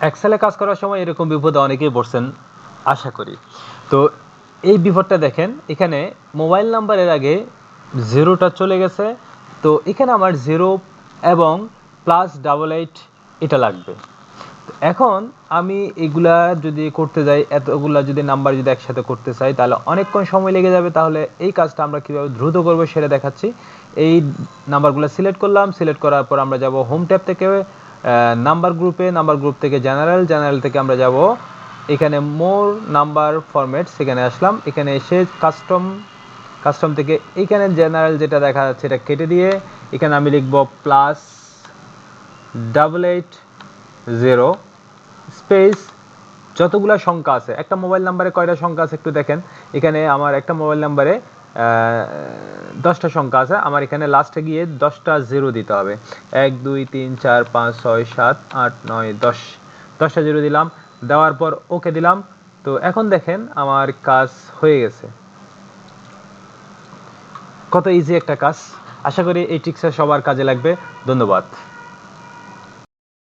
এক্সেলে কাজ করার সময় এরকম বিপদে অনেকেই পড়ছেন আশা করি। তো এই বিপদটা দেখেন, এখানে মোবাইল নাম্বারের আগে জিরোটা চলে গেছে। তো এখানে আমার 0 এবং +88 এটা লাগবে। এখন আমি এগুলা যদি করতে যাই, এতগুলা যদি নাম্বার যদি একসাথে করতে চাই, তাহলে অনেকক্ষণ সময় লেগে যাবে। তাহলে এই কাজটা আমরা কীভাবে দ্রুত করবো সেটা দেখাচ্ছি। এই নাম্বারগুলো সিলেক্ট করলাম, সিলেক্ট করার পর আমরা যাব হোম ট্যাব থেকে নাম্বার গ্রুপে, নাম্বার গ্রুপ থেকে জেনারেল থেকে আমরা যাব এখানে মোর নাম্বার ফরম্যাট, সেখানে আসলাম। এখানে এসে কাস্টম থেকে এইখানে জেনারেল যেটা দেখা যাচ্ছে এটা কেটে দিয়ে এখানে আমি লিখব +88 স্পেস যতগুলো সংখ্যা আছে। একটা মোবাইল নাম্বারে কয়টা সংখ্যা আছে একটু দেখেন। এখানে আমার একটা মোবাইল নাম্বারে 10টা সংখ্যা আছে। আমার এখানে লাস্টে গিয়ে 10টা 0 দিতে হবে। 1 2 3 4 5 6 7 8 9 10, 10টা 0 দিলাম। দেওয়ার পর ওকে দিলাম। তো এখন দেখেন আমার কাজ হয়ে গেছে। কত ইজি একটা কাজ। আশা করি এই ট্রিক্সটা সবার কাজে লাগবে। ধন্যবাদ।